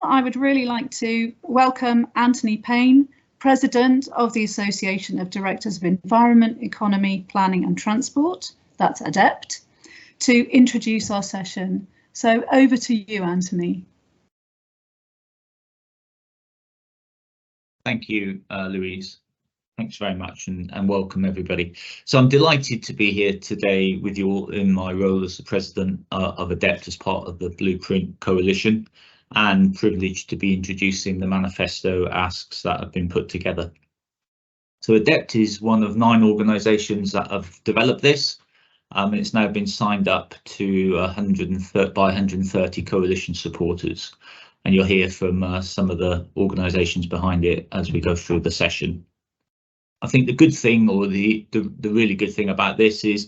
I would really like to welcome Anthony Payne, President of the Association of Directors of Environment, Economy, Planning and Transport, that's ADEPT, to introduce our session. So over to you, Anthony. Thank you, Louise. Thanks very much and welcome everybody. So I'm delighted to be here today with you all in my role as the President of ADEPT as part of the Blueprint Coalition, and privileged to be introducing the manifesto asks that have been put together. So ADEPT is one of 9 organisations that have developed this. It's now been signed up to 130 coalition supporters, and you'll hear from some of the organisations behind it as we go through the session. I think the good thing, or the really good thing about this is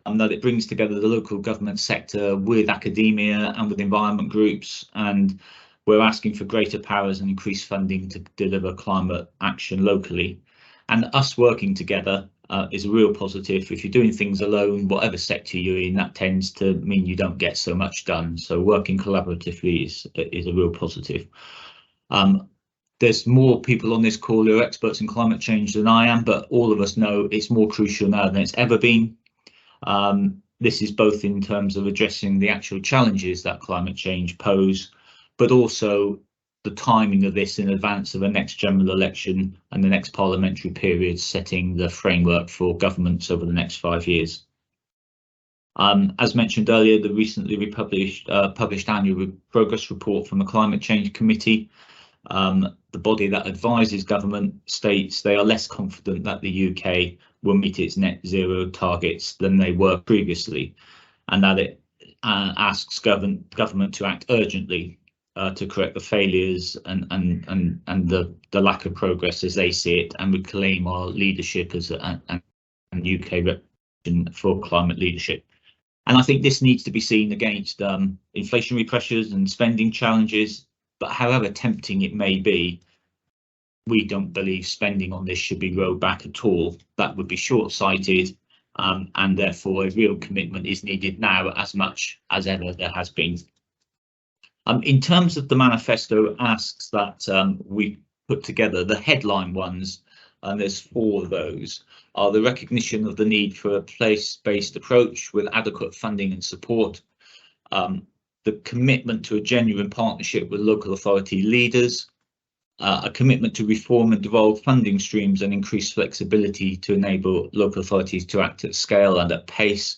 that it brings together the local government sector with academia and with environment groups, and we're asking for greater powers and increased funding to deliver climate action locally. And us working together is a real positive. If you're doing things alone, whatever sector you're in, that tends to mean you don't get so much done. So working collaboratively is a real positive. There's more people on this call who are experts in climate change than I am, but all of us know it's more crucial now than it's ever been. This is both in terms of addressing the actual challenges that climate change pose, but also the timing of this in advance of the next general election and the next parliamentary period, setting the framework for governments over the next 5 years. As mentioned earlier, the recently published annual progress report from the Climate Change Committee, the body that advises government, states they are less confident that the UK will meet its net zero targets than they were previously, and that it asks government to act urgently to correct the failures and the lack of progress as they see it, and reclaim our leadership as an UK reputation for climate leadership. And I think this needs to be seen against inflationary pressures and spending challenges. But however tempting it may be, we don't believe spending on this should be rolled back at all. That would be short-sighted, and therefore a real commitment is needed now as much as ever there has been. In terms of the manifesto asks that we put together, the headline ones, and there's 4 of those, are the recognition of the need for a place-based approach with adequate funding and support, the commitment to a genuine partnership with local authority leaders, a commitment to reform and devolve funding streams and increase flexibility to enable local authorities to act at scale and at pace,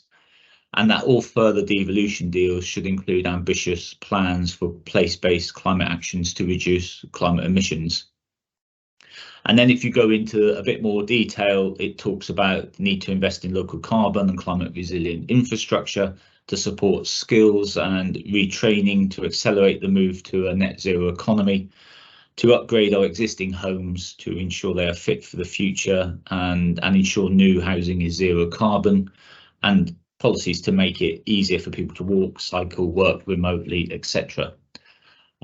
and that all further devolution deals should include ambitious plans for place-based climate actions to reduce climate emissions. And then if you go into a bit more detail, it talks about the need to invest in local carbon and climate resilient infrastructure, to support skills and retraining to accelerate the move to a net zero economy, to upgrade our existing homes to ensure they are fit for the future and ensure new housing is zero carbon, and policies to make it easier for people to walk, cycle, work remotely, etc.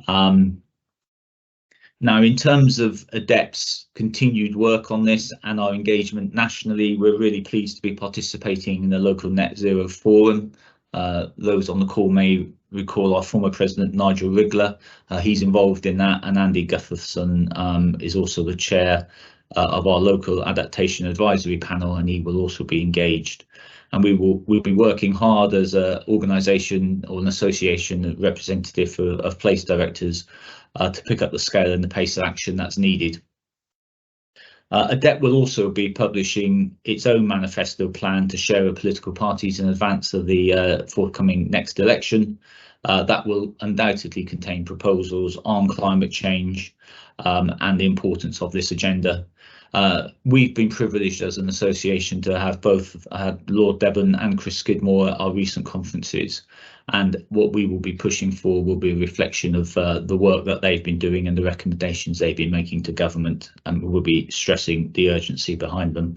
Now, in terms of ADEPT's continued work on this and our engagement nationally, we're really pleased to be participating in the local net zero forum. Those on the call may recall our former president Nigel Wrigler. He's involved in that, and Andy Gutherson is also the chair of our local adaptation advisory panel, and he will also be engaged. And we'll be working hard as an organisation or an association representative of place directors to pick up the scale and the pace of action that's needed. ADEPT will also be publishing its own manifesto plan to share with political parties in advance of the forthcoming next election. That will undoubtedly contain proposals on climate change and the importance of this agenda. We've been privileged as an association to have both Lord Debon and Chris Skidmore at our recent conferences, and what we will be pushing for will be a reflection of the work that they've been doing and the recommendations they've been making to government, and we'll be stressing the urgency behind them.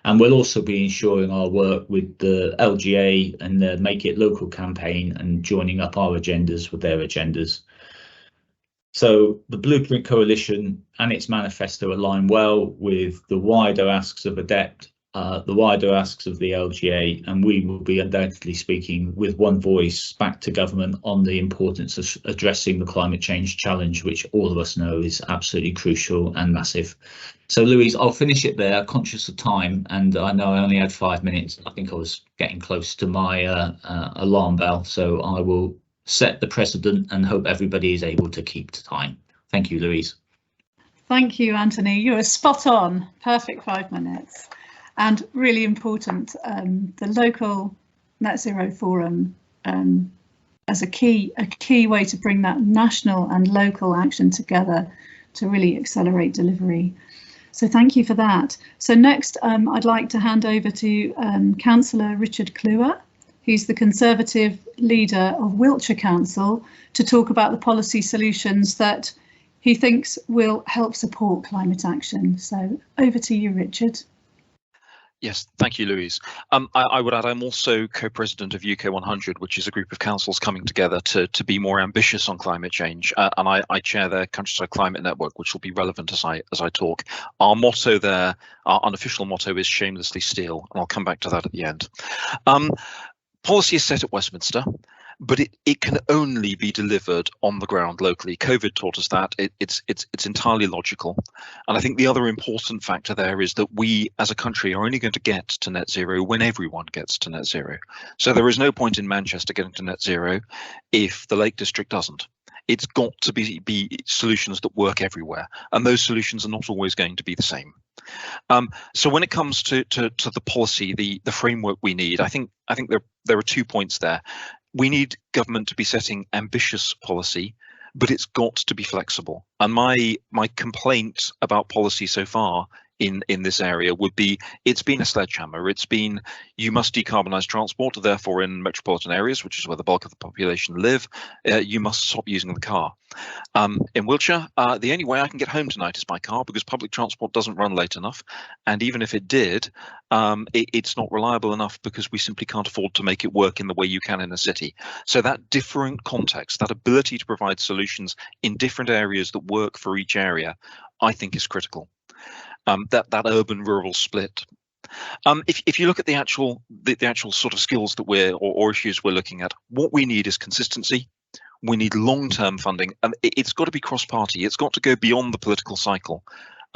And we'll also be ensuring our work with the LGA and the Make It Local campaign and joining up our agendas with their agendas. So the Blueprint Coalition and its manifesto align well with the wider asks of ADEPT the wider asks of the LGA, and we will be undoubtedly speaking with one voice back to government on the importance of addressing the climate change challenge, which all of us know is absolutely crucial and massive. So Louise, I'll finish it there, conscious of time, and I know I only had 5 minutes. I think I was getting close to my alarm bell, so I will set the precedent and hope everybody is able to keep to time. Thank you, Louise. Thank you, Anthony. You were spot on. Perfect 5 minutes. And really important, the local Net Zero Forum as a key way to bring that national and local action together to really accelerate delivery. So thank you for that. So next, I'd like to hand over to Councillor Richard Clewer. He's the Conservative leader of Wiltshire Council, to talk about the policy solutions that he thinks will help support climate action. So over to you, Richard. Yes, thank you, Louise. I would add I'm also co-president of UK 100, which is a group of councils coming together to be more ambitious on climate change, and I chair their Countryside Climate Network, which will be relevant as I talk. Our motto there, our unofficial motto, is shamelessly steel, and I'll come back to that at the end. Policy is set at Westminster, but it can only be delivered on the ground locally. COVID taught us that. It's entirely logical. And I think the other important factor there is that we as a country are only going to get to net zero when everyone gets to net zero. So there is no point in Manchester getting to net zero if the Lake District doesn't. It's got to be solutions that work everywhere, and those solutions are not always going to be the same. So when it comes to the policy, the framework we need, I think there are 2 points there. We need government to be setting ambitious policy, but it's got to be flexible. And my complaint about policy so far in this area would be it's been a sledgehammer. It's been you must decarbonise transport, therefore in metropolitan areas, which is where the bulk of the population live, you must stop using the car. In Wiltshire, the only way I can get home tonight is by car because public transport doesn't run late enough, and even if it did, it's not reliable enough because we simply can't afford to make it work in the way you can in a city. So that different context, that ability to provide solutions in different areas that work for each area, I think is critical. That urban-rural split. If you look at the actual sort of skills that or issues we're looking at, what we need is consistency. We need long-term funding, and it's got to be cross-party. It's got to go beyond the political cycle,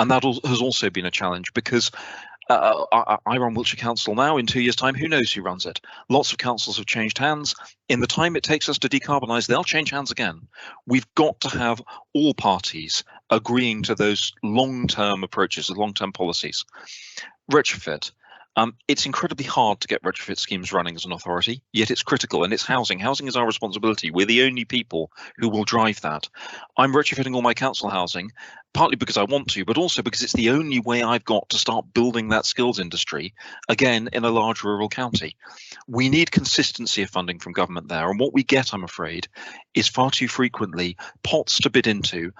and that has also been a challenge because I run Wiltshire Council now. In 2 years' time, who knows who runs it? Lots of councils have changed hands. In the time it takes us to decarbonise, they'll change hands again. We've got to have all parties agreeing to those long-term approaches, the long-term policies. Retrofit. It's incredibly hard to get retrofit schemes running as an authority, yet it's critical, and it's housing. Housing is our responsibility. We're the only people who will drive that. I'm retrofitting all my council housing, partly because I want to, but also because it's the only way I've got to start building that skills industry, again, in a large rural county. We need consistency of funding from government there, and what we get, I'm afraid, is far too frequently pots to bid into,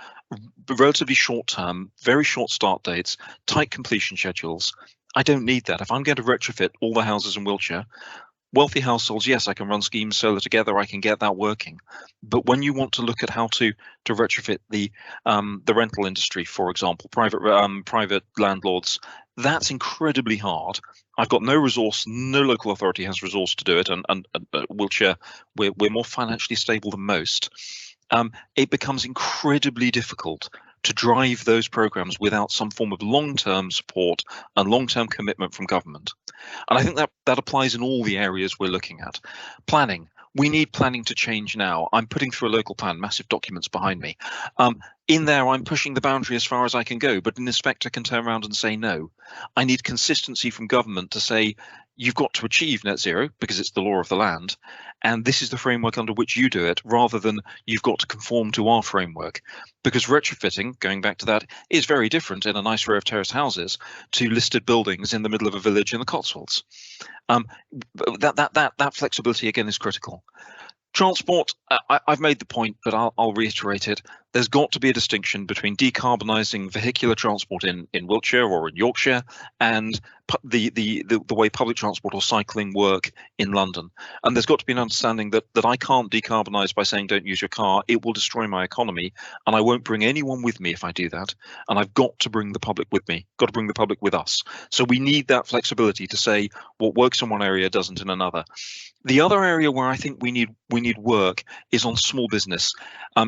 relatively short term, very short start dates, tight completion schedules. I don't need that. If I'm going to retrofit all the houses in Wiltshire, wealthy households, yes, I can run schemes solar together, I can get that working. But when you want to look at how to retrofit the rental industry, for example, private landlords, that's incredibly hard. I've got no resource, no local authority has resource to do it, and Wiltshire, we're more financially stable than most. It becomes incredibly difficult to drive those programs without some form of long-term support and long-term commitment from government. And I think that applies in all the areas we're looking at. Planning. We need planning to change now. I'm putting through a local plan, massive documents behind me. In there, I'm pushing the boundary as far as I can go, but an inspector can turn around and say no. I need consistency from government to say, you've got to achieve net zero because it's the law of the land, and this is the framework under which you do it, rather than you've got to conform to our framework. Because retrofitting, going back to that, is very different in a nice row of terraced houses to listed buildings in the middle of a village in the Cotswolds. That flexibility again is critical. Transport, I've made the point, but I'll reiterate it. There's got to be a distinction between decarbonising vehicular transport in Wiltshire or in Yorkshire and the way public transport or cycling work in London. And there's got to be an understanding that I can't decarbonise by saying don't use your car. It will destroy my economy, and I won't bring anyone with me if I do that. And I've got to bring the public with me, got to bring the public with us. So we need that flexibility to say what works in one area doesn't in another. The other area where I think we need work is on small business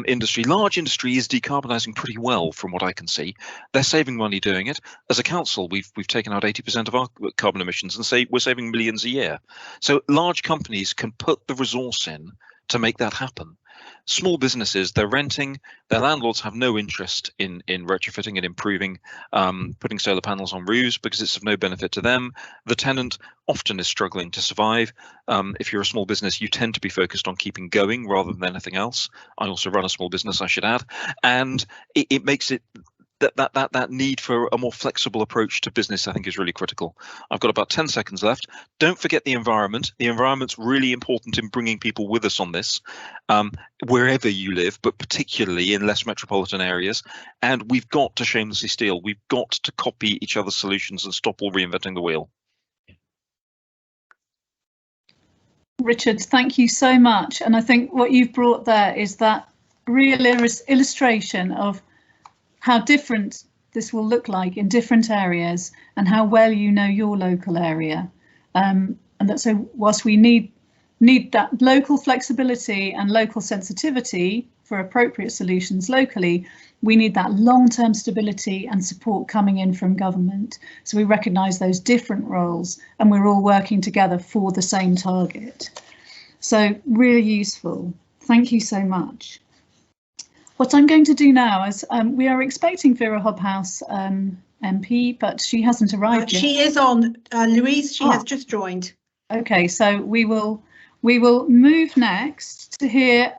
industry. Large industry is decarbonising pretty well from what I can see. They're saving money doing it. As a council, we've taken out 80% of our carbon emissions and we're saving millions a year. So large companies can put the resource in to make that happen. Small businesses, they're renting, their landlords have no interest in retrofitting and improving, putting solar panels on roofs because it's of no benefit to them. The tenant often is struggling to survive. If you're a small business, you tend to be focused on keeping going rather than anything else. I also run a small business, I should add, and it makes it that need for a more flexible approach to business, I think, is really critical. I've got about 10 seconds left. Don't forget the environment. The environment's really important in bringing people with us on this, wherever you live, but particularly in less metropolitan areas. And we've got to shamelessly steal. We've got to copy each other's solutions and stop all reinventing the wheel. Richard, thank you so much. And I think what you've brought there is that real illustration of how different this will look like in different areas and how well you know your local area. And that so whilst we need that local flexibility and local sensitivity for appropriate solutions locally, we need that long-term stability and support coming in from government. So we recognise those different roles and we're all working together for the same target. So really useful. Thank you so much. What I'm going to do now is we are expecting Wera Hobhouse MP, but she hasn't arrived yet. She is on, Louise, she has just joined. OK, so we will move next to hear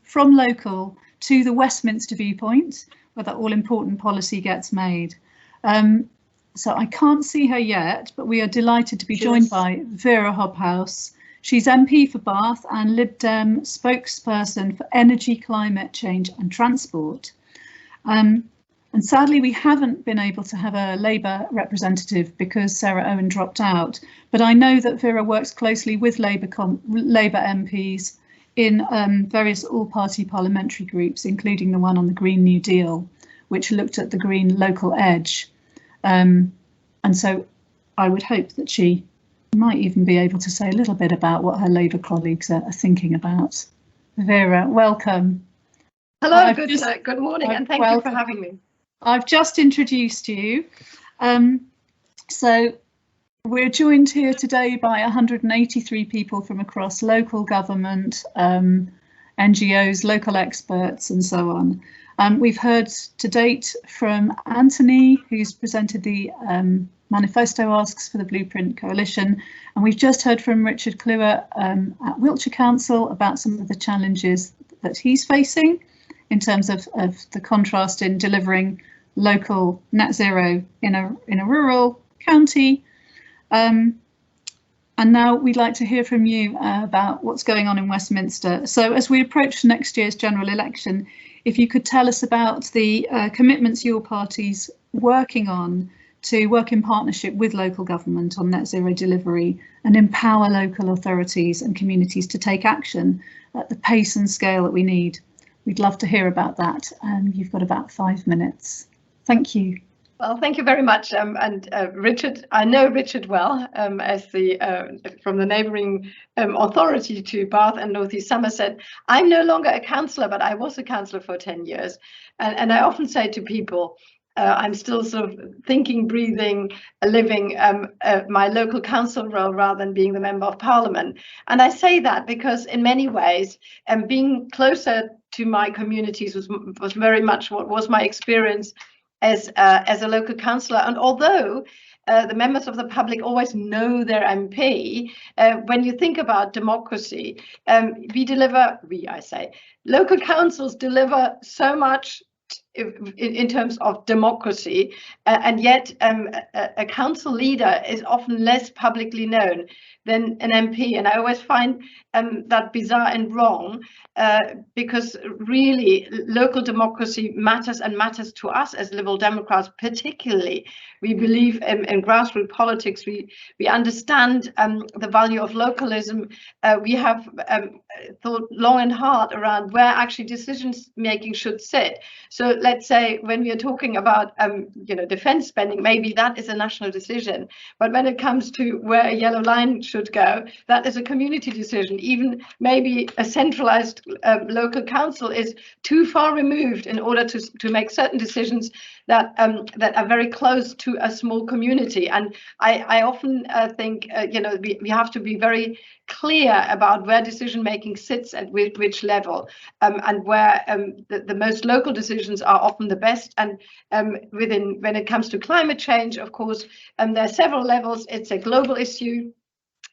from local to the Westminster viewpoint, where that all important policy gets made. So I can't see her yet, but we are delighted to be joined by Wera Hobhouse. She's MP for Bath and Lib Dem spokesperson for energy, climate change and transport. And sadly, we haven't been able to have a Labour representative because Sarah Owen dropped out. But I know that Wera works closely with Labour MPs in various all-party parliamentary groups, including the one on the Green New Deal, which looked at the green local edge. And so I would hope that she might even be able to say a little bit about what her Labour colleagues are thinking about. Wera, welcome. Hello, good morning, and thank you for having me. I've just introduced you. So we're joined here today by 183 people from across local government, NGOs, local experts and so on. We've heard to date from Anthony, who's presented the manifesto asks for the Blueprint Coalition, and we've just heard from Richard Clewer at Wiltshire Council about some of the challenges that he's facing in terms of the contrast in delivering local net zero in a rural county. And now we'd like to hear from you about what's going on in Westminster. So as we approach next year's general election, if you could tell us about the commitments your party's working on to work in partnership with local government on net zero delivery and empower local authorities and communities to take action at the pace and scale that we need. We'd love to hear about that. You've got about 5 minutes. Thank you. Well, thank you very much. And Richard, I know Richard well as from the neighbouring authority to Bath and North East Somerset. I'm no longer a councillor, but I was a councillor for 10 years. And I often say to people, I'm still sort of thinking, breathing, living my local council role rather than being the Member of Parliament. And I say that because in many ways, being closer to my communities was very much what was my experience as a local councillor. And although the members of the public always know their MP, when you think about democracy, local councils deliver so much in terms of democracy, and yet a council leader is often less publicly known than an MP, and I always find that bizarre and wrong, because really local democracy matters, and matters to us as Liberal Democrats particularly. We believe in grassroots politics. We understand the value of localism. We have thought long and hard around where actually decisions making should sit. So let's say when we are talking about defence spending, maybe that is a national decision, but when it comes to where a yellow line should go, that is a community decision. Even maybe a centralised local council is too far removed in order to make certain decisions that are very close to a small community. And I often think we have to be very clear about where decision making sits at which level, and where the most local decisions are often the best. And when it comes to climate change, of course, there are several levels. It's a global issue.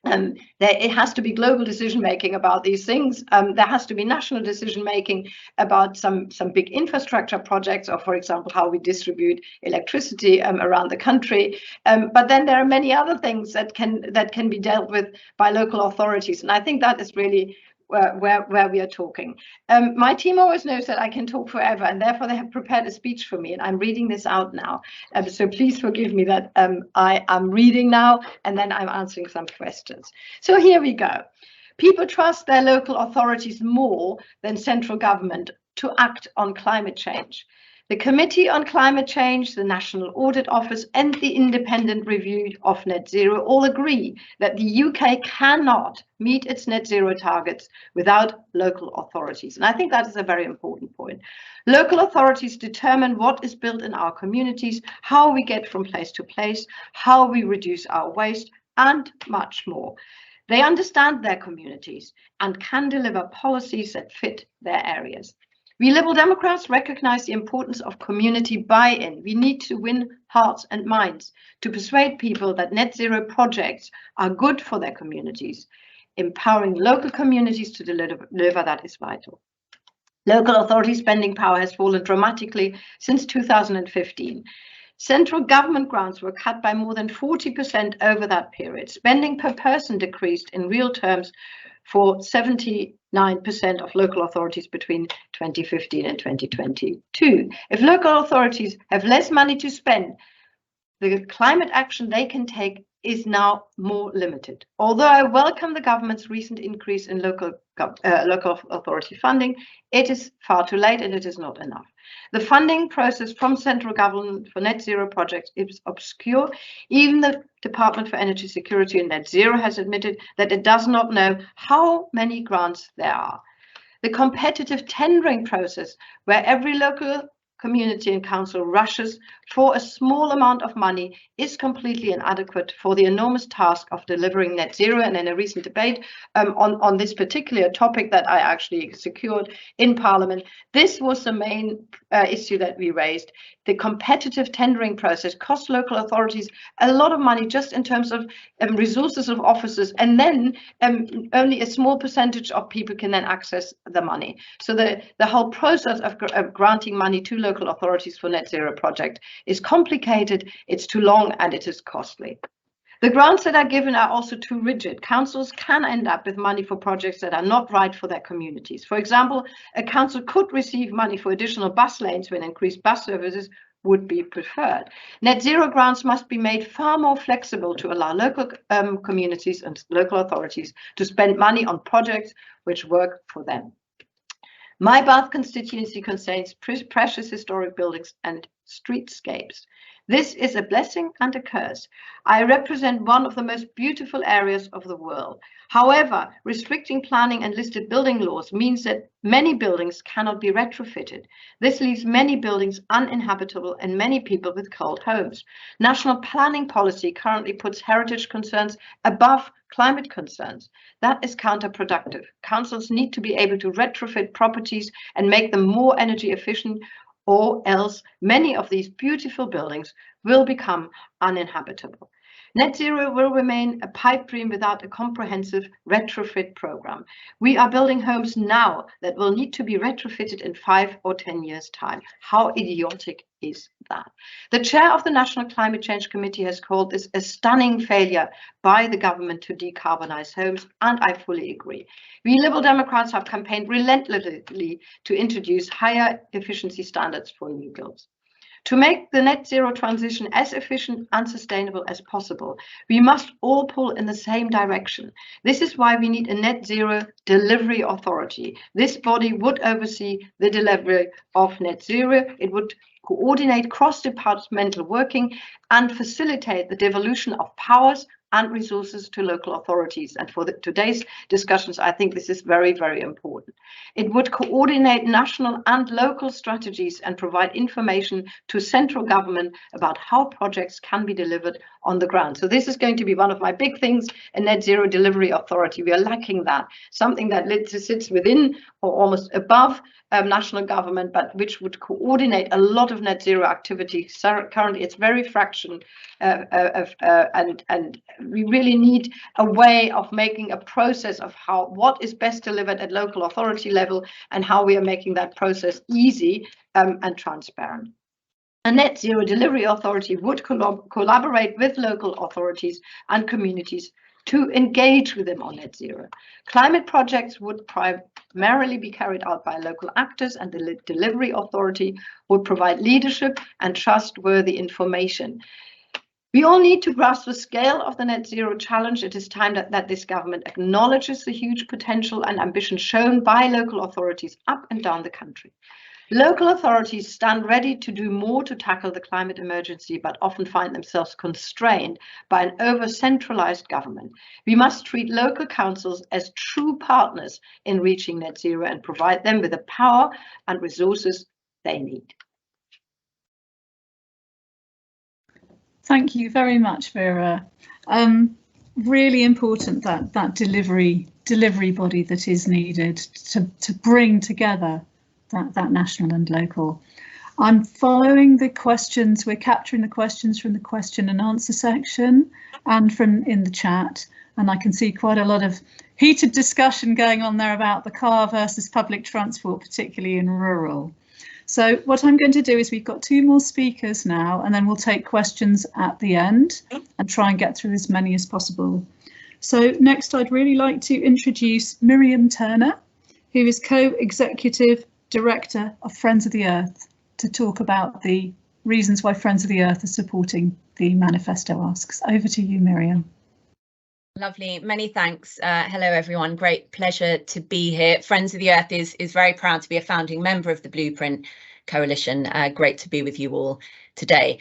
It has to be global decision making about these things. There has to be national decision making about some big infrastructure projects, or for example how we distribute electricity around the country. But then there are many other things that can be dealt with by local authorities, and I think that is really where we are talking. My team always knows that I can talk forever, and therefore they have prepared a speech for me, and I'm reading this out now. So please forgive me that I am reading now, and then I'm answering some questions. So here we go. People trust their local authorities more than central government to act on climate change. The Committee on Climate Change, the National Audit Office, and the Independent Review of Net Zero all agree that the UK cannot meet its net zero targets without local authorities. And I think that is a very important point. Local authorities determine what is built in our communities, how we get from place to place, how we reduce our waste, and much more. They understand their communities and can deliver policies that fit their areas. We Liberal Democrats recognise the importance of community buy-in. We need to win hearts and minds to persuade people that net zero projects are good for their communities. Empowering local communities to deliver that is vital. Local authority spending power has fallen dramatically since 2015. Central government grants were cut by more than 40% over that period. Spending per person decreased in real terms for 79% of local authorities between 2015 and 2022. If local authorities have less money to spend, the climate action they can take is now more limited. Although I welcome the government's recent increase in local authority funding, it is far too late and it is not enough. The funding process from central government for net zero projects is obscure. Even the Department for Energy Security and Net Zero has admitted that it does not know how many grants there are. The competitive tendering process, where every local community and council rushes for a small amount of money, is completely inadequate for the enormous task of delivering net zero. And in a recent debate on this particular topic that I actually secured in Parliament, this was the main issue that we raised. The competitive tendering process costs local authorities a lot of money just in terms of resources of officers, and then only a small percentage of people can then access the money. So the whole process of granting money to local authorities for net zero project is complicated, it's too long, and it is costly. The grants that are given are also too rigid. Councils can end up with money for projects that are not right for their communities. For example, a council could receive money for additional bus lanes when increased bus services would be preferred. Net zero grants must be made far more flexible to allow local communities and local authorities to spend money on projects which work for them. My Bath constituency contains precious historic buildings and streetscapes. This is a blessing and a curse. I represent one of the most beautiful areas of the world. However, restricting planning and listed building laws means that many buildings cannot be retrofitted. This leaves many buildings uninhabitable and many people with cold homes. National planning policy currently puts heritage concerns above climate concerns. That is counterproductive. Councils need to be able to retrofit properties and make them more energy efficient, or else many of these beautiful buildings will become uninhabitable. Net zero will remain a pipe dream without a comprehensive retrofit program. We are building homes now that will need to be retrofitted in 5 or 10 years' time. How idiotic is that? The chair of the National Climate Change Committee has called this a stunning failure by the government to decarbonise homes, and I fully agree. We Liberal Democrats have campaigned relentlessly to introduce higher efficiency standards for new builds. To make the net zero transition as efficient and sustainable as possible, we must all pull in the same direction. This is why we need a net zero delivery authority. This body would oversee the delivery of net zero. It would coordinate cross-departmental working and facilitate the devolution of powers and resources to local authorities. And for today's discussions, I think this is very, very important. It would coordinate national and local strategies and provide information to central government about how projects can be delivered on the ground. So this is going to be one of my big things, a net zero delivery authority. We are lacking that, something that sits within or almost above national government, but which would coordinate a lot of net zero activities. So currently, it's very fraction, and we really need a way of making a process of what is best delivered at local authority level and how we are making that process easy and transparent. A net zero delivery authority would collaborate with local authorities and communities to engage with them on net zero. Climate projects would primarily be carried out by local actors, and the delivery authority would provide leadership and trustworthy information. We all need to grasp the scale of the net zero challenge. It is time that this government acknowledges the huge potential and ambition shown by local authorities up and down the country. Local authorities stand ready to do more to tackle the climate emergency, but often find themselves constrained by an over-centralised government. We must treat local councils as true partners in reaching net zero and provide them with the power and resources they need. Thank you very much, Wera. Really important that delivery body that is needed to bring together that national and local. I'm following the questions. We're capturing the questions from the question and answer section and from in the chat, and I can see quite a lot of heated discussion going on there about the car versus public transport, particularly in rural. So what I'm going to do is we've got 2 more speakers now, and then we'll take questions at the end and try and get through as many as possible. So next, I'd really like to introduce Miriam Turner, who is Co-Executive Director of Friends of the Earth, to talk about the reasons why Friends of the Earth are supporting the manifesto asks. Over to you, Miriam. Lovely, many thanks. Hello everyone, great pleasure to be here. Friends of the Earth is very proud to be a founding member of the Blueprint Coalition. Great to be with you all today.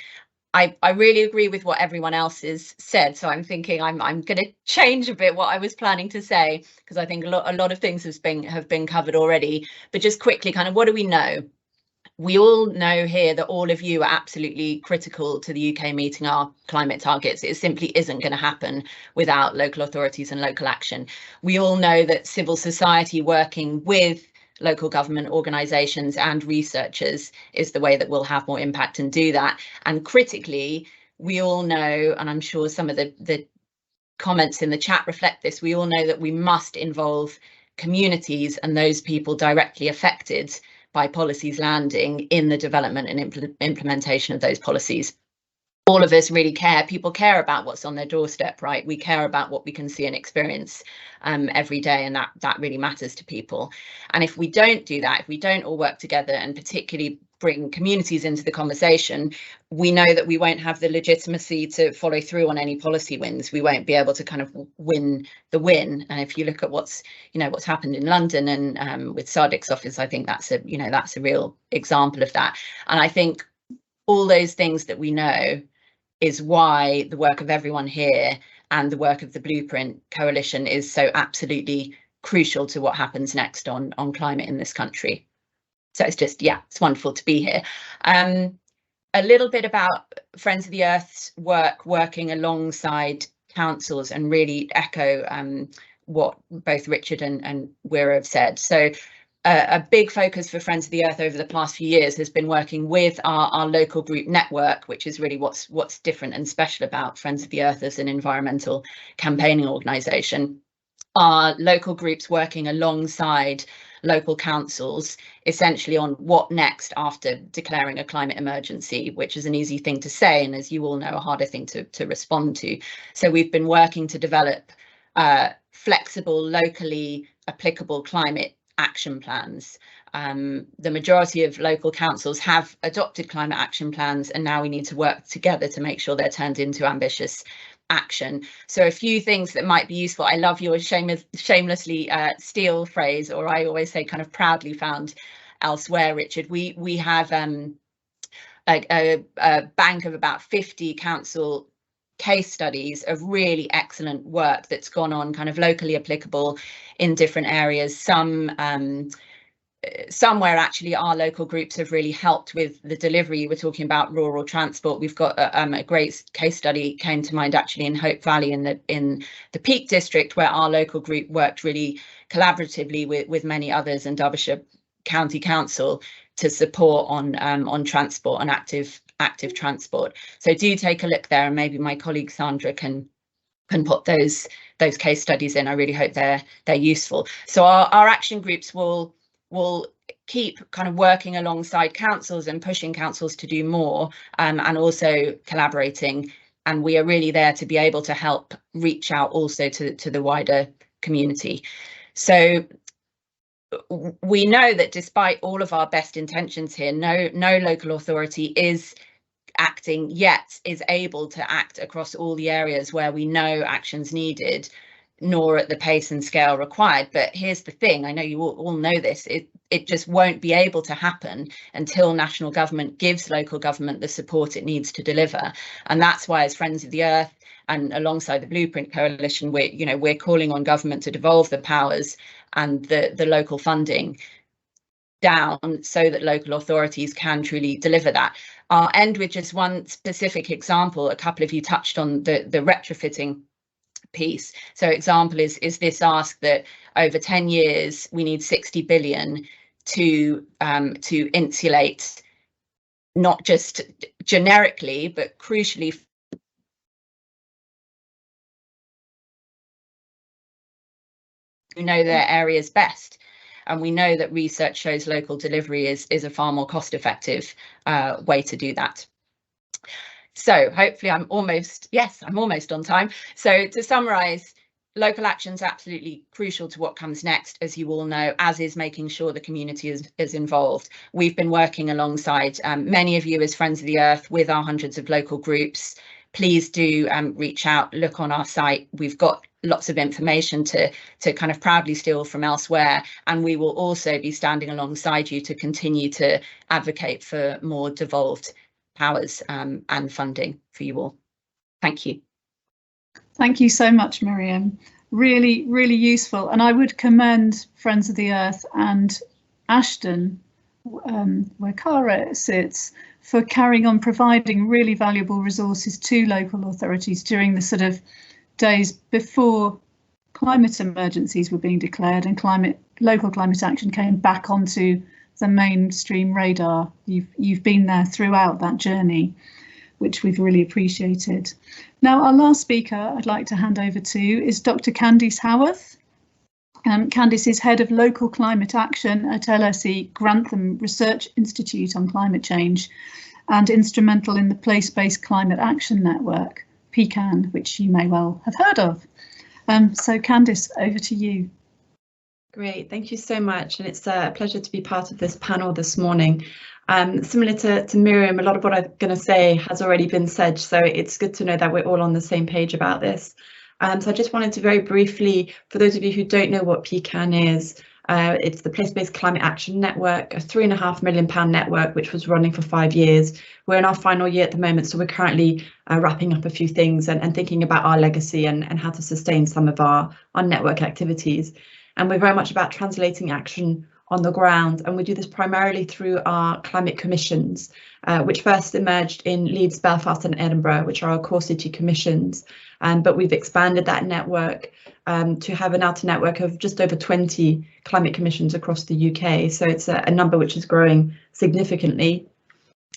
I really agree with what everyone else has said, so I'm thinking I'm going to change a bit what I was planning to say, because I think a lot of things have been covered already. But just quickly, kind of what do we know? We all know here that all of you are absolutely critical to the UK meeting our climate targets. It simply isn't going to happen without local authorities and local action. We all know that civil society working with local government organisations and researchers is the way that we'll have more impact and do that. And critically, we all know, and I'm sure some of the comments in the chat reflect this, we all know that we must involve communities and those people directly affected by policies landing in the development and implementation of those policies. All of us really care. People care about what's on their doorstep, right? We care about what we can see and experience every day, and that really matters to people. And if we don't do that, if we don't all work together and particularly bring communities into the conversation, we know that we won't have the legitimacy to follow through on any policy wins. We won't be able to kind of win the win. And if you look at what's happened in London and with Sadiq's office, I think that's a real example of that. And I think all those things that we know is why the work of everyone here and the work of the Blueprint Coalition is so absolutely crucial to what happens next on climate in this country. So it's just, yeah, it's wonderful to be here. A little bit about Friends of the Earth's work working alongside councils, and really echo what both Richard and Wera have said. So a big focus for Friends of the Earth over the past few years has been working with our local group network, which is really what's different and special about Friends of the Earth as an environmental campaigning organisation. Our local groups working alongside local councils, essentially on what next after declaring a climate emergency, which is an easy thing to say, and as you all know, a harder thing to respond to. So we've been working to develop flexible, locally applicable climate action plans. The majority of local councils have adopted climate action plans, and now we need to work together to make sure they're turned into ambitious action. So a few things that might be useful. I love your shamelessly steal phrase, or I always say kind of proudly found elsewhere, Richard. We have a bank of about 50 council case studies of really excellent work that's gone on kind of locally applicable in different areas. Somewhere actually our local groups have really helped with the delivery. You were talking about rural transport. We've got a great case study came to mind actually in Hope Valley in the Peak District, where our local group worked really collaboratively with many others and Derbyshire County Council to support on transport and active transport. So do take a look there, and maybe my colleague Sandra can put those case studies in. I really hope they're useful. So our action groups will keep kind of working alongside councils and pushing councils to do more, and also collaborating, and we are really there to be able to help reach out also to the wider community. So we know that despite all of our best intentions here, no local authority is acting yet, is able to act across all the areas where we know action's needed, nor at the pace and scale required. But here's the thing, I know you all know this, it just won't be able to happen until national government gives local government the support it needs to deliver. And that's why, as Friends of the Earth and alongside the Blueprint Coalition, we're calling on government to devolve the powers and the local funding down so that local authorities can truly deliver that. I'll end with just one specific example. A couple of you touched on the retrofitting piece. So example is this ask that over 10 years we need 60 billion to insulate, not just generically but crucially who know their areas best. And we know that research shows local delivery is a far more cost-effective way to do that. So hopefully I'm almost on time. So to summarise, local action is absolutely crucial to what comes next, as you all know, as is making sure the community is involved. We've been working alongside many of you as Friends of the Earth with our hundreds of local groups. Please do reach out, look on our site. We've got lots of information to kind of proudly steal from elsewhere, and we will also be standing alongside you to continue to advocate for more devolved powers and funding for you all. Thank you. Thank you so much, Miriam. Really, really useful. And I would commend Friends of the Earth and Ashden, where Cara sits, for carrying on providing really valuable resources to local authorities during the sort of days before climate emergencies were being declared and local climate action came back onto the mainstream radar. You've been there throughout that journey, which we've really appreciated. Now, our last speaker I'd like to hand over to is Dr. Candice Howarth. Candice is Head of Local Climate Action at LSE Grantham Research Institute on Climate Change and instrumental in the Place-Based Climate Action Network, PCAN, which you may well have heard of. So Candice, over to you. Great, thank you so much, and it's a pleasure to be part of this panel this morning. Similar to Miriam, a lot of what I'm going to say has already been said, so it's good to know that we're all on the same page about this. So I just wanted to very briefly, for those of you who don't know what PCAN is, it's the Place-Based Climate Action Network, a £3.5 million network which was running for 5 years. We're in our final year at the moment, so we're currently wrapping up a few things and thinking about our legacy and how to sustain some of our network activities. And we're very much about translating action on the ground, and we do this primarily through our climate commissions, which first emerged in Leeds, Belfast and Edinburgh, which are our core city commissions, but we've expanded that network to have an outer network of just over 20 climate commissions across the UK, so it's a number which is growing significantly.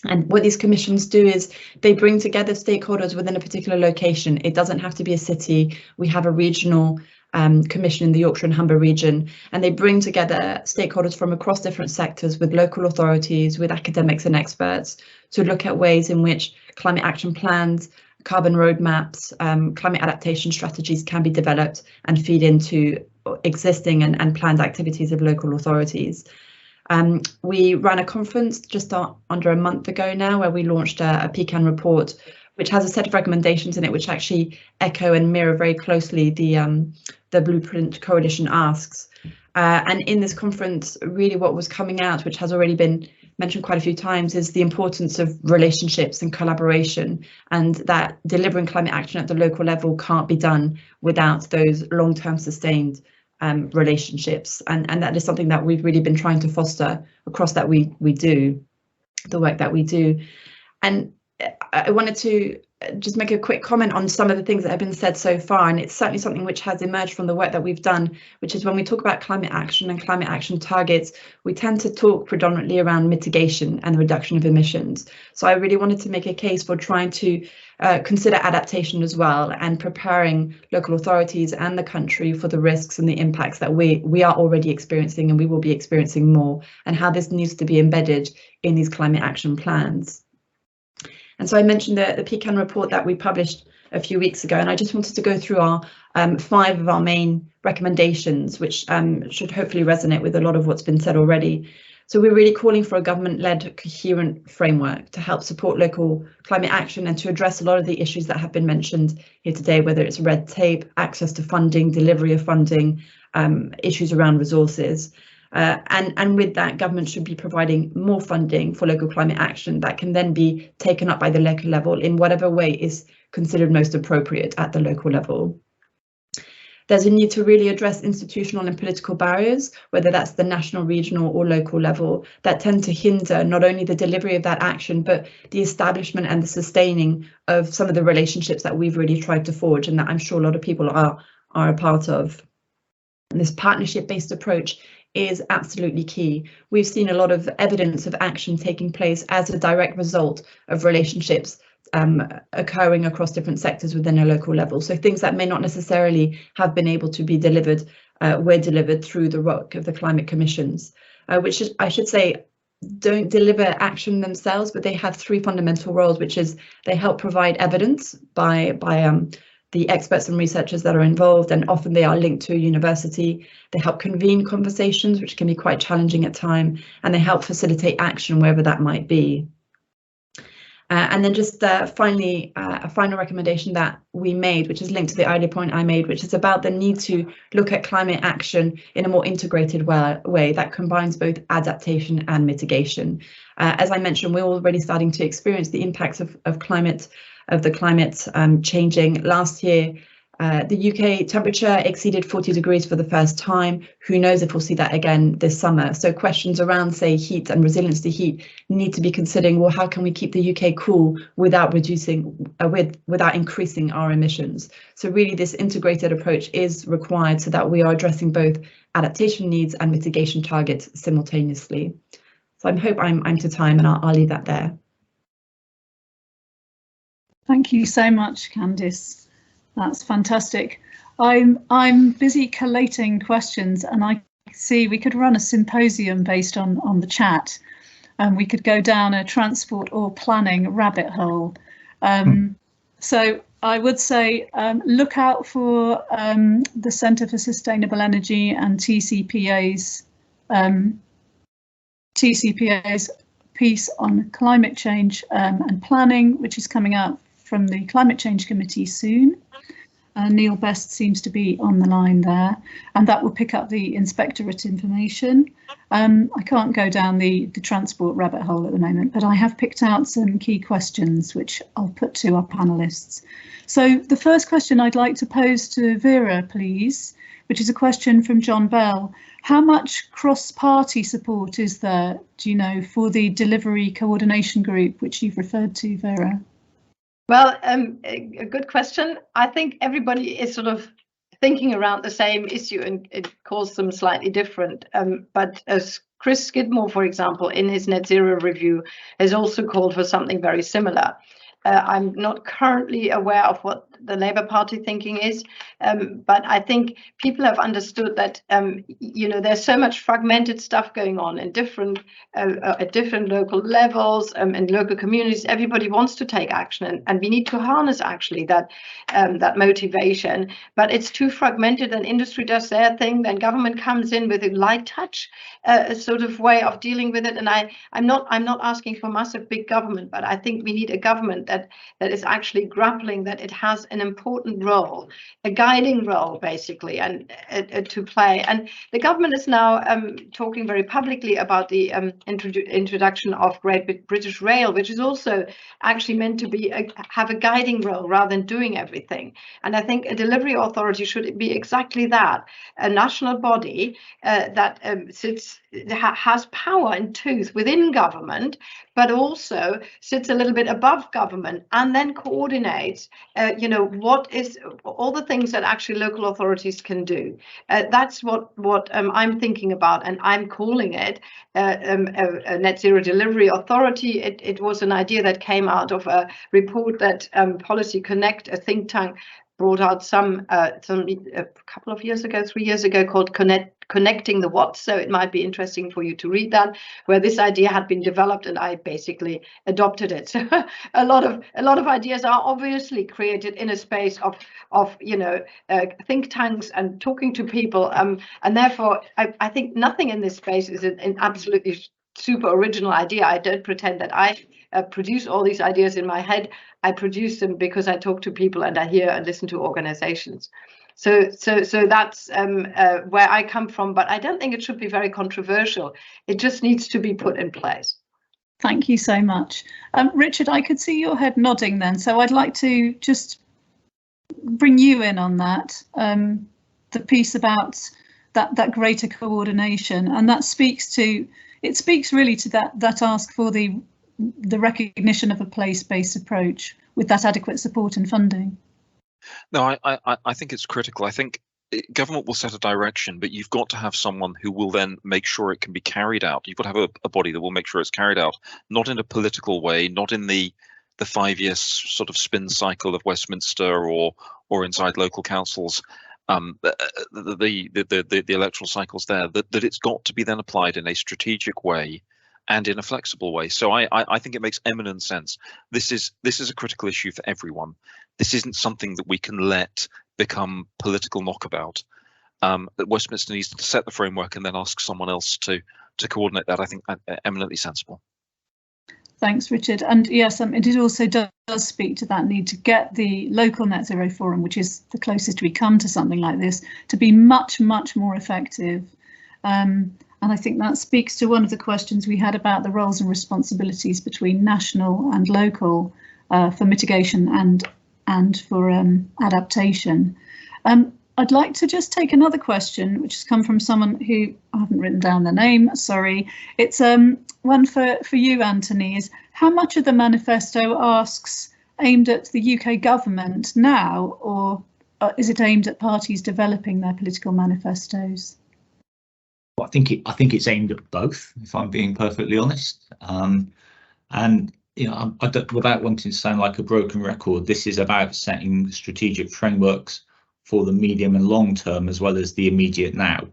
And what these commissions do is they bring together stakeholders within a particular location. It doesn't have to be a city. We have a regional commission in the Yorkshire and Humber region, and they bring together stakeholders from across different sectors with local authorities, with academics and experts to look at ways in which climate action plans, carbon roadmaps, climate adaptation strategies can be developed and feed into existing and planned activities of local authorities. We ran a conference just under a month ago now, where we launched a pecan report, which has a set of recommendations in it which actually echo and mirror very closely the Blueprint Coalition asks. And in this conference, really what was coming out, which has already been mentioned quite a few times, is the importance of relationships and collaboration, and that delivering climate action at the local level can't be done without those long-term sustained relationships, and that is something that we've really been trying to foster across that we do, the work that we do. And I wanted to just make a quick comment on some of the things that have been said so far, and it's certainly something which has emerged from the work that we've done, which is when we talk about climate action and climate action targets, we tend to talk predominantly around mitigation and the reduction of emissions. So I really wanted to make a case for trying to consider adaptation as well, and preparing local authorities and the country for the risks and the impacts that we are already experiencing and we will be experiencing more, and how this needs to be embedded in these climate action plans. And so I mentioned the pecan report that we published a few weeks ago, and I just wanted to go through our 5 of our main recommendations, which should hopefully resonate with a lot of what's been said already. So we're really calling for a government-led coherent framework to help support local climate action and to address a lot of the issues that have been mentioned here today, whether it's red tape, access to funding, delivery of funding, issues around resources. And with that, government should be providing more funding for local climate action that can then be taken up by the local level in whatever way is considered most appropriate at the local level. There's a need to really address institutional and political barriers, whether that's the national, regional or local level, that tend to hinder not only the delivery of that action, but the establishment and the sustaining of some of the relationships that we've really tried to forge and that I'm sure a lot of people are a part of. And this partnership-based approach is absolutely key. We've seen a lot of evidence of action taking place as a direct result of relationships occurring across different sectors within a local level. So things that may not necessarily have been able to be delivered were delivered through the work of the climate commissions, which is, I should say, don't deliver action themselves, but they have 3 fundamental roles, which is they help provide evidence by the experts and researchers that are involved, and often they are linked to a university. They help convene conversations, which can be quite challenging at times, and they help facilitate action wherever that might be. And then just finally, a final recommendation that we made, which is linked to the earlier point I made, which is about the need to look at climate action in a more integrated way that combines both adaptation and mitigation. As I mentioned, we're already starting to experience the impacts of the climate changing. Last year, the UK temperature exceeded 40 degrees for the first time. Who knows if we'll see that again this summer? So questions around, say, heat and resilience to heat need to be considering, well, how can we keep the UK cool without without increasing our emissions? So really this integrated approach is required so that we are addressing both adaptation needs and mitigation targets simultaneously. So I hope I'm to time, and I'll leave that there. Thank you so much, Candice. That's fantastic. I'm busy collating questions, and I see we could run a symposium based on the chat, and we could go down a transport or planning rabbit hole. So I would say look out for the Centre for Sustainable Energy and TCPA's piece on climate change and planning, which is coming out from the Climate Change Committee soon. Neil Best seems to be on the line there, and that will pick up the inspectorate information. I can't go down the transport rabbit hole at the moment, but I have picked out some key questions which I'll put to our panelists. So the first question I'd like to pose to Wera, please, which is a question from John Bell. How much cross-party support is there, do you know, for the delivery coordination group, which you've referred to, Wera? Well, a good question. I think everybody is sort of thinking around the same issue, and it calls them slightly different. But as Chris Skidmore, for example, in his net zero review, has also called for something very similar. I'm not currently aware of what the Labour Party thinking is, but I think people have understood that you know, there's so much fragmented stuff going on in different at different local levels and local communities. Everybody wants to take action, and we need to harness actually that that motivation. But it's too fragmented, and industry does their thing, then government comes in with a light touch sort of way of dealing with it. And I'm not asking for massive big government, but I think we need a government that is actually grappling that it has an important role, a guiding role basically, and to play. And the government is now talking very publicly about the introduction of Great British Rail, which is also actually meant to be have a guiding role rather than doing everything. And I think a delivery authority should be exactly that, a national body that has power and tooth within government, but also sits a little bit above government, and then coordinates you know, what is all the things that actually local authorities can do. That's what I'm thinking about, and I'm calling it a net zero delivery authority. It was an idea that came out of a report that Policy Connect, a think tank, brought out a couple of years ago, 3 years ago, called Connecting the What. So it might be interesting for you to read that, where this idea had been developed, and I basically adopted it. So a lot of ideas are obviously created in a space of you know, think tanks and talking to people, and therefore I think nothing in this space is an absolutely super original idea. I don't pretend that I produce all these ideas in my head. I produce them because I talk to people and I hear and listen to organizations. So that's where I come from, but I don't think it should be very controversial. It just needs to be put in place. Thank you so much. Richard, I could see your head nodding then, so I'd like to just bring you in on that, the piece about that greater coordination, and that speaks really to that ask for the recognition of a place-based approach with that adequate support and funding. No, I think it's critical. I think government will set a direction, but you've got to have someone who will then make sure it can be carried out. You've got to have a body that will make sure it's carried out, not in a political way, not in the 5-year sort of spin cycle of Westminster or inside local councils, the electoral cycles there. That it's got to be then applied in a strategic way and in a flexible way. So I think it makes eminent sense. This is a critical issue for everyone. This isn't something that we can let become political knockabout. That Westminster needs to set the framework and then ask someone else to coordinate that. I think eminently sensible. Thanks, Richard. And yes, it also does speak to that need to get the local Net Zero Forum, which is the closest we come to something like this, to be much, much more effective. And I think that speaks to one of the questions we had about the roles and responsibilities between national and local for mitigation and for adaptation. I'd like to just take another question, which has come from someone who I haven't written down their name, sorry. It's one for you, Anthony, is how much of the manifesto asks aimed at the UK government now, or is it aimed at parties developing their political manifestos? Well, I think it's aimed at both, if I'm being perfectly honest. And you know, without wanting to sound like a broken record, this is about setting strategic frameworks for the medium and long term, as well as the immediate now.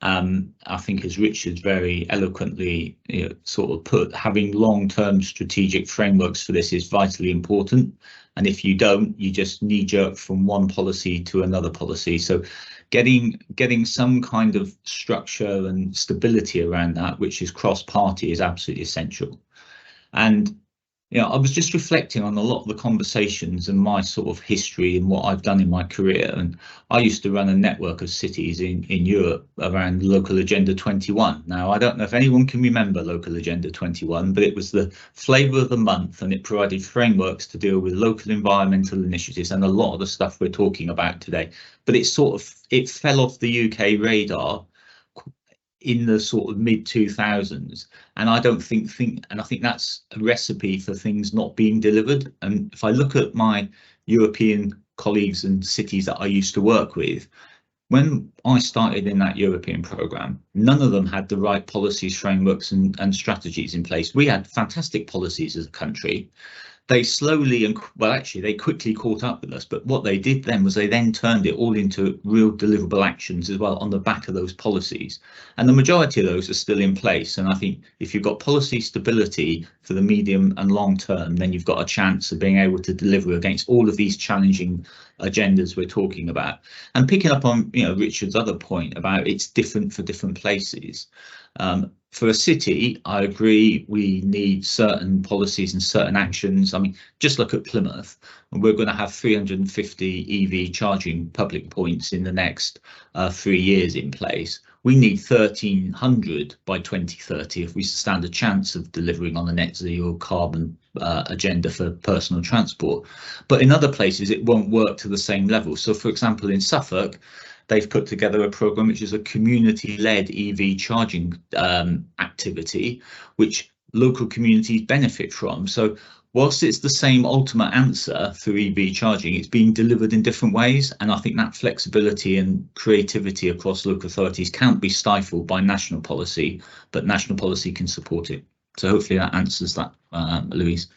I think, as Richard very eloquently sort of put, having long-term strategic frameworks for this is vitally important. And if you don't, you just knee-jerk from one policy to another policy. So getting some kind of structure and stability around that, which is cross-party, is absolutely essential. And I was just reflecting on a lot of the conversations and my sort of history and what I've done in my career. And I used to run a network of cities in Europe around Local Agenda 21. Now, I don't know if anyone can remember Local Agenda 21, but it was the flavour of the month, and it provided frameworks to deal with local environmental initiatives and a lot of the stuff we're talking about today. But it fell off the UK radar in the sort of mid 2000s, and I don't think and I think that's a recipe for things not being delivered. And if I look at my European colleagues and cities that I used to work with, when I started in that European programme, none of them had the right policies, frameworks and strategies in place. We had fantastic policies as a country. They slowly they quickly caught up with us, but what they did then was they then turned it all into real deliverable actions as well on the back of those policies, and the majority of those are still in place. And I think if you've got policy stability for the medium and long term, then you've got a chance of being able to deliver against all of these challenging agendas we're talking about. And picking up on Richard's other point about it's different for different places. For a city, I agree we need certain policies and certain actions. I mean, just look at Plymouth, and we're going to have 350 EV charging public points in the next 3 years in place. We need 1,300 by 2030 if we stand a chance of delivering on the net zero carbon agenda for personal transport. But in other places, it won't work to the same level. So, for example, in Suffolk, they've put together a programme which is a community-led EV charging activity, which local communities benefit from. So whilst it's the same ultimate answer for EV charging, it's being delivered in different ways. And I think that flexibility and creativity across local authorities can't be stifled by national policy, but national policy can support it. So hopefully that answers that, Louise.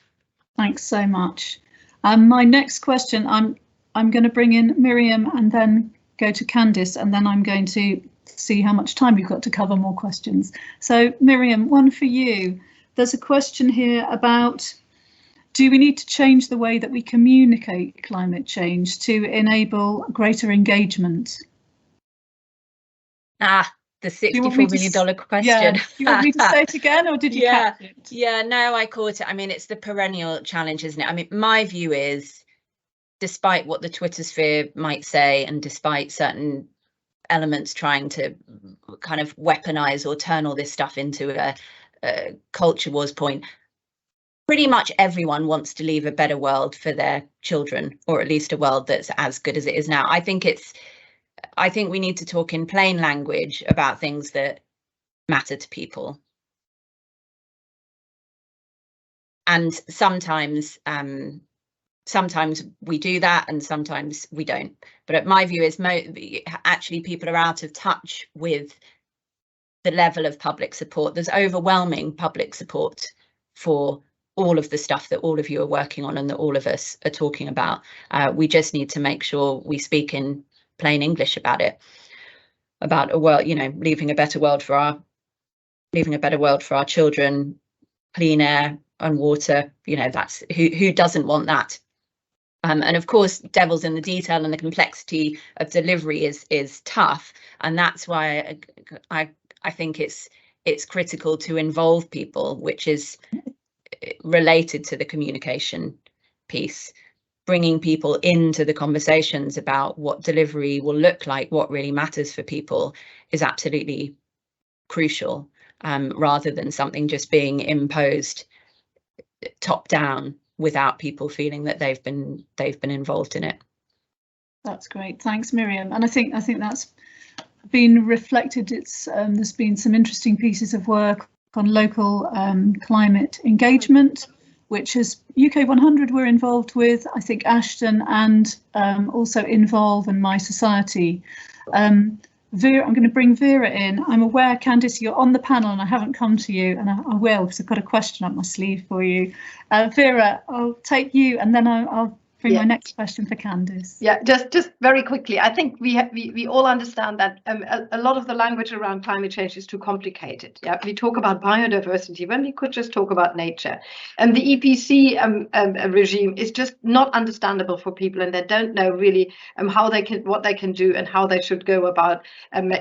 Thanks so much. My next question, I'm going to bring in Miriam and then go to Candice, and then I'm going to see how much time we've got to cover more questions. So Miriam, one for you. There's a question here about, do we need to change the way that we communicate climate change to enable greater engagement? The $64 million question. Yeah. Do you want me to say it again, or did you catch it? Yeah, no, I caught it. I mean, it's the perennial challenge, isn't it? I mean, my view is, despite what the Twitter sphere might say, and despite certain elements trying to kind of weaponize or turn all this stuff into a culture wars point, pretty much everyone wants to leave a better world for their children, or at least a world that's as good as it is now. I think we need to talk in plain language about things that matter to people. And sometimes we do that and sometimes we don't. But my view is actually people are out of touch with the level of public support. There's overwhelming public support for all of the stuff that all of you are working on and that all of us are talking about. We just need to make sure we speak in plain English about it, about a world, leaving a better world for our children, clean air and water. That's who doesn't want that. And of course, devil's in the detail, and the complexity of delivery is tough, and that's why I think it's critical to involve people, which is related to the communication piece. Bringing people into the conversations about what delivery will look like, what really matters for people, is absolutely crucial, rather than something just being imposed top down without people feeling that they've been involved in it. That's great, thanks Miriam. And I think that's been reflected. There's been some interesting pieces of work on local climate engagement, which is UK 100 we're involved with, I think Ashden, and also Involve and My Society. Vera, I'm going to bring Vera in. I'm aware, Candice, you're on the panel and I haven't come to you, and I will, because I've got a question up my sleeve for you. Vera, I'll take you, and then I'll bring my next question for Candice. Yeah, just very quickly. I think we all understand that a lot of the language around climate change is too complicated. Yeah, we talk about biodiversity when we could just talk about nature, and the EPC regime is just not understandable for people, and they don't know really what they can do and how they should go about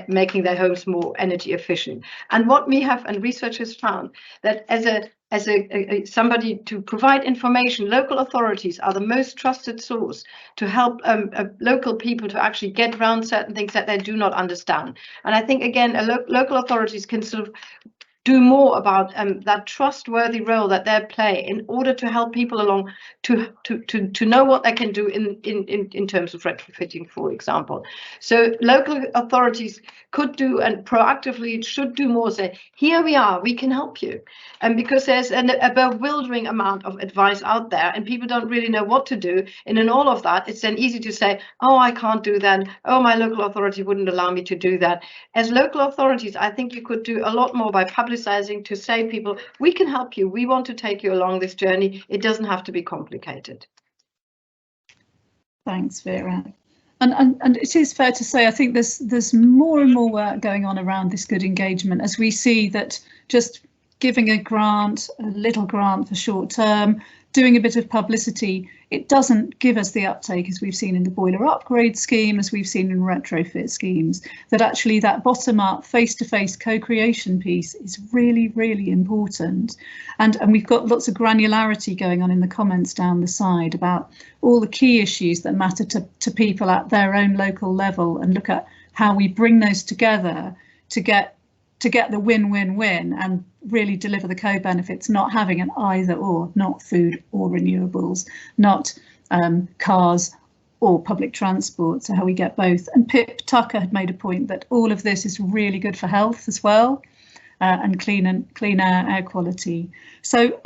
making their homes more energy efficient. And what we have, and research has found, that as a as somebody to provide information. Local authorities are the most trusted source to help local people to actually get around certain things that they do not understand. And I think, again, local authorities can sort of do more about that trustworthy role that they play in order to help people along to know what they can do in terms of retrofitting, for example. So local authorities could do and proactively should do more, say, here we are, we can help you. And because there's a bewildering amount of advice out there and people don't really know what to do. And in all of that, it's then easy to say, oh, I can't do that. Oh, my local authority wouldn't allow me to do that. As local authorities, I think you could do a lot more by publicizing to say people, we can help you. We want to take you along this journey. It doesn't have to be complicated. Thanks, Vera. And it is fair to say, I think there's more and more work going on around this good engagement, as we see that just giving a little grant for short term, doing a bit of publicity, it doesn't give us the uptake as we've seen in the boiler upgrade scheme, as we've seen in retrofit schemes, that actually that bottom up face-to-face co-creation piece is really, really important. And we've got lots of granularity going on in the comments down the side about all the key issues that matter to people at their own local level, and look at how we bring those together to get the win-win-win and really deliver the co-benefits, not having an either or, not food or renewables, not cars or public transport, so how we get both. And Pip Tucker had made a point that all of this is really good for health as well, and clean air quality. So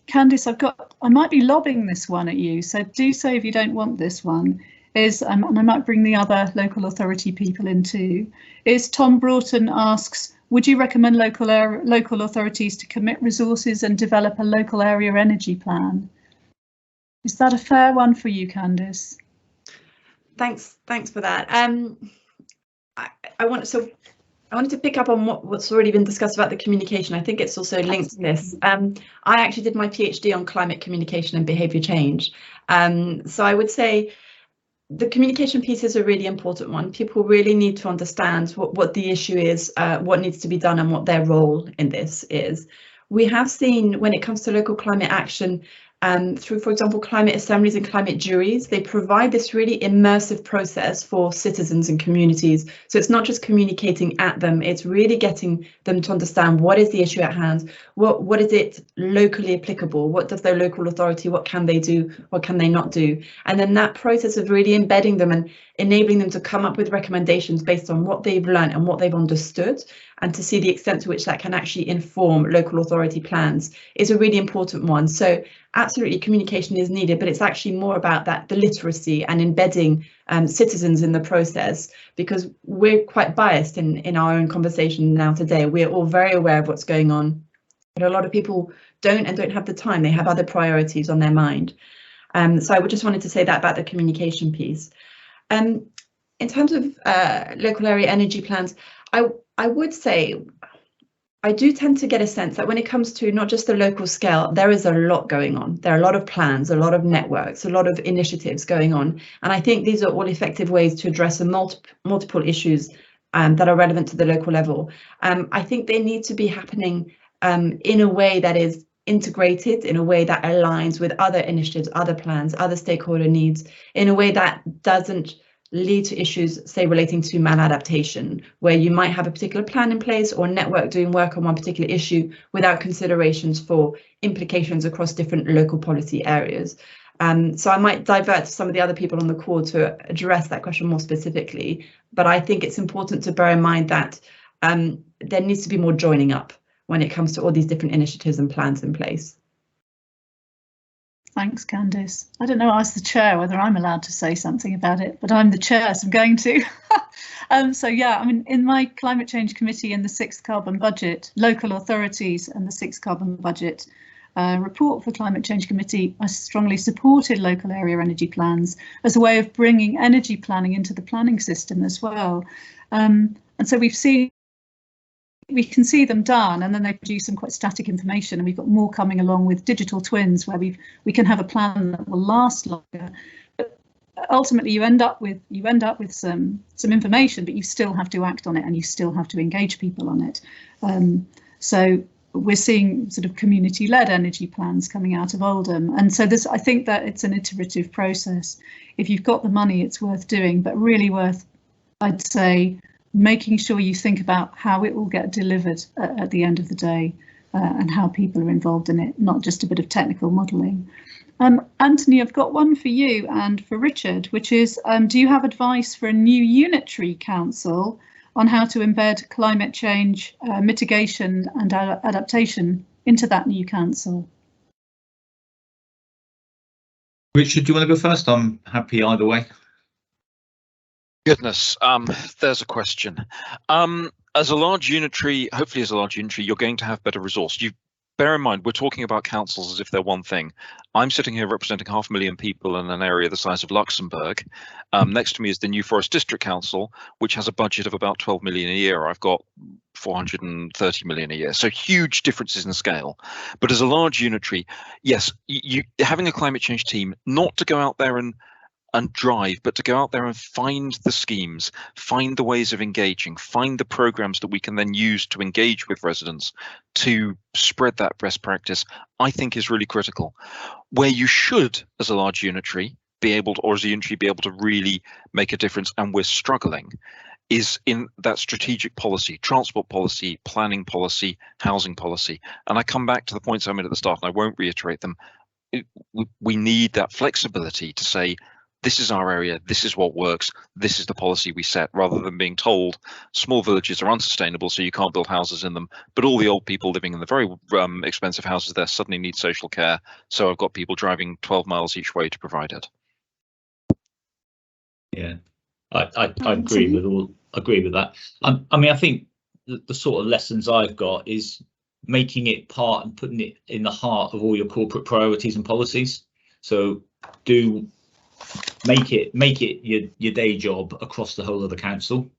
Candice, I might be lobbing this one at you, so do say if you don't want this one. And I might bring the other local authority people in too, is Tom Broughton asks, would you recommend local authorities to commit resources and develop a local area energy plan? Is that a fair one for you, Candice? Thanks for that. I wanted to pick up on what's already been discussed about the communication. I think it's also linked to this. I actually did my PhD on climate communication and behaviour change. So I would say the communication piece is a really important one. People really need to understand what the issue is, what needs to be done, and what their role in this is. We have seen, when it comes to local climate action, through, for example, climate assemblies and climate juries, they provide this really immersive process for citizens and communities. So it's not just communicating at them, it's really getting them to understand what is the issue at hand, what is it locally applicable, what does their local authority, what can they do, what can they not do. And then that process of really embedding them and enabling them to come up with recommendations based on what they've learned and what they've understood, and to see the extent to which that can actually inform local authority plans is a really important one. So absolutely communication is needed, but it's actually more about the literacy and embedding citizens in the process, because we're quite biased in our own conversation now today. We're all very aware of what's going on, but a lot of people don't have the time. They have other priorities on their mind. So I just wanted to say that about the communication piece. In terms of local area energy plans, I would say I do tend to get a sense that when it comes to not just the local scale, there is a lot going on. There are a lot of plans, a lot of networks, a lot of initiatives going on. And I think these are all effective ways to address multiple issues that are relevant to the local level. I think they need to be happening in a way that is integrated, in a way that aligns with other initiatives, other plans, other stakeholder needs, in a way that doesn't lead to issues, say, relating to maladaptation, where you might have a particular plan in place or network doing work on one particular issue without considerations for implications across different local policy areas. So I might divert to some of the other people on the call to address that question more specifically, but I think it's important to bear in mind that there needs to be more joining up when it comes to all these different initiatives and plans in place. Thanks, Candice. I don't know, as the chair, whether I'm allowed to say something about it, but I'm the chair, so I'm going to. So yeah, I mean, in my climate change committee and the 6th carbon budget, local authorities and the 6th carbon budget report for climate change committee, I strongly supported local area energy plans as a way of bringing energy planning into the planning system as well. And so we can see them done, and then they produce some quite static information, and we've got more coming along with digital twins where we can have a plan that will last longer. But ultimately you end up with some information, but you still have to act on it and you still have to engage people on it. So we're seeing sort of community-led energy plans coming out of Oldham. And so this, I think that it's an iterative process. If you've got the money, it's worth doing, but really worth, I'd say, making sure you think about how it will get delivered at the end of the day, and how people are involved in it, not just a bit of technical modelling. Anthony, I've got one for you and for Richard, which is, do you have advice for a new unitary council on how to embed climate change mitigation and adaptation into that new council? Richard, do you want to go first? I'm happy either way. Goodness, there's a question. As a large unitary, hopefully as a large unitary, you're going to have better resource. You bear in mind, we're talking about councils as if they're one thing. I'm sitting here representing 500,000 people in an area the size of Luxembourg. Next to me is the New Forest District Council, which has a budget of about 12 million a year. I've got 430 million a year, so huge differences in scale. But as a large unitary, yes, you having a climate change team, not to go out there and drive, but to go out there and find the schemes, find the ways of engaging, find the programs that we can then use to engage with residents to spread that best practice, I think is really critical. Where you should, as a large unitary, be able to, or as a unitary, be able to really make a difference, and we're struggling, is in that strategic policy, transport policy, planning policy, housing policy. And I come back to the points I made at the start, and I won't reiterate them. We need that flexibility to say, this is our area, this is what works, this is the policy we set, rather than being told small villages are unsustainable, so you can't build houses in them, but all the old people living in the very expensive houses there suddenly need social care, so I've got people driving 12 miles each way to provide it. Yeah, I agree with that. I mean, I think the sort of lessons I've got is making it part and putting it in the heart of all your corporate priorities and policies. So make it your day job across the whole of the council.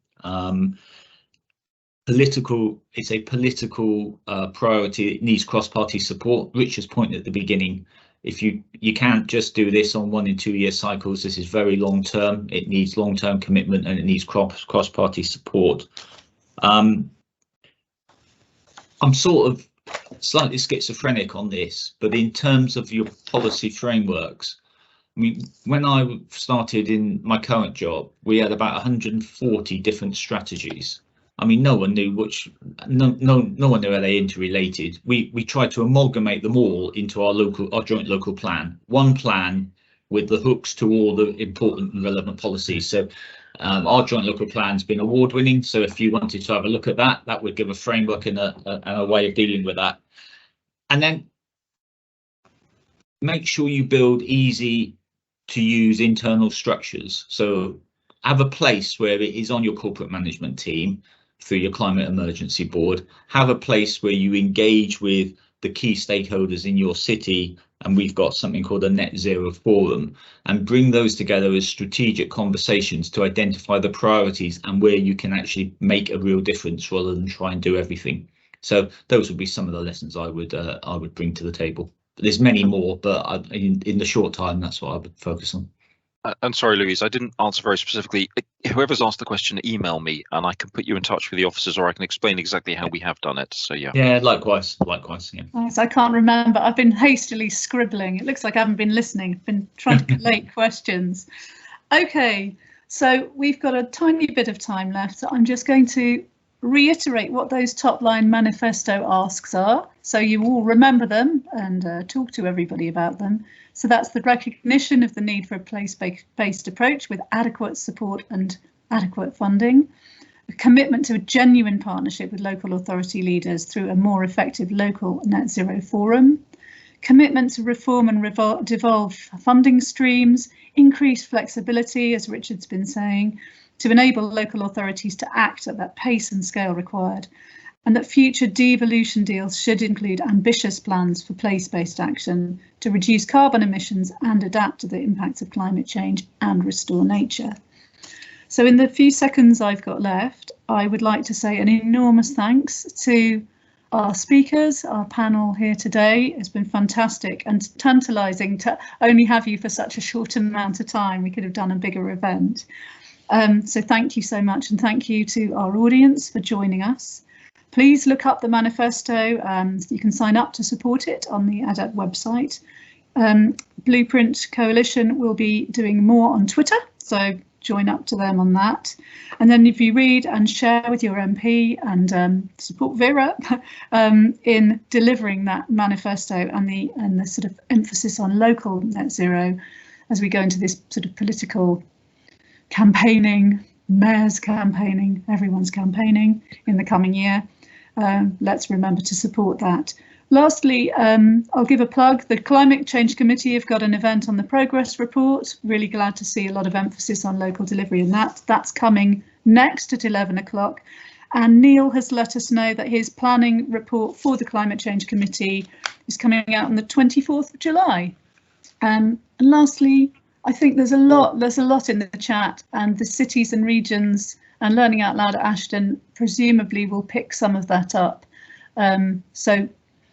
It's a political priority. It needs cross-party support. Richard's point at the beginning, if you can't just do this on 1 and 2 year cycles, this is very long term. It needs long-term commitment, and it needs cross-party support. I'm sort of slightly schizophrenic on this, but in terms of your policy frameworks, I mean, when I started in my current job, we had about 140 different strategies. I mean, no one knew no one knew how they interrelated. We tried to amalgamate them all into our joint local plan, one plan with the hooks to all the important and relevant policies. So our joint local plan's been award winning. So if you wanted to have a look at that, that would give a framework and a way of dealing with that. And then make sure you build easy to use internal structures. So have a place where it is on your corporate management team through your climate emergency board. Have a place where you engage with the key stakeholders in your city, and we've got something called a net zero forum, and bring those together as strategic conversations to identify the priorities and where you can actually make a real difference rather than try and do everything. So those would be some of the lessons I would bring to the table. There's many more, but in the short time, that's what I would focus on. And sorry, Louise, I didn't answer very specifically. Whoever's asked the question, email me and I can put you in touch with the officers, or I can explain exactly how we have done it. So yeah. Yeah, likewise. Yeah. Nice. I can't remember. I've been hastily scribbling. It looks like I haven't been listening. I've been trying to collate questions. OK, so we've got a tiny bit of time left. I'm just going to reiterate what those top line manifesto asks are, so you all remember them and talk to everybody about them. So that's the recognition of the need for a place-based approach with adequate support and adequate funding, a commitment to a genuine partnership with local authority leaders through a more effective local net zero forum, commitment to reform and devolve funding streams, increased flexibility, as Richard's been saying, to enable local authorities to act at that pace and scale required, and that future devolution deals should include ambitious plans for place-based action to reduce carbon emissions and adapt to the impacts of climate change and restore nature. So in the few seconds I've got left, I would like to say an enormous thanks to our speakers, our panel here today. It's been fantastic and tantalising to only have you for such a short amount of time. We could have done a bigger event. So thank you so much, and thank you to our audience for joining us. Please look up the manifesto. You can sign up to support it on the ADEPT website. Blueprint Coalition will be doing more on Twitter, so join up to them on that. And then if you read and share with your MP and support Wera in delivering that manifesto and the sort of emphasis on local net zero as we go into this sort of political campaigning, mayor's campaigning, everyone's campaigning in the coming year. Let's remember to support that. Lastly, I'll give a plug. The Climate Change Committee have got an event on the progress report. Really glad to see a lot of emphasis on local delivery in that. That's coming next at 11 o'clock. And Neil has let us know that his planning report for the Climate Change Committee is coming out on the 24th of July. And lastly, I think there's a lot in the chat, and the cities and regions and Learning Out Loud at Ashden presumably will pick some of that up. So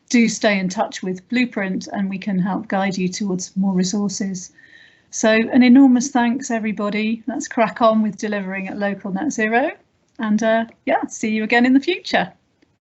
do stay in touch with Blueprint and we can help guide you towards more resources. So an enormous thanks, everybody. Let's crack on with delivering at local net zero, and yeah, see you again in the future.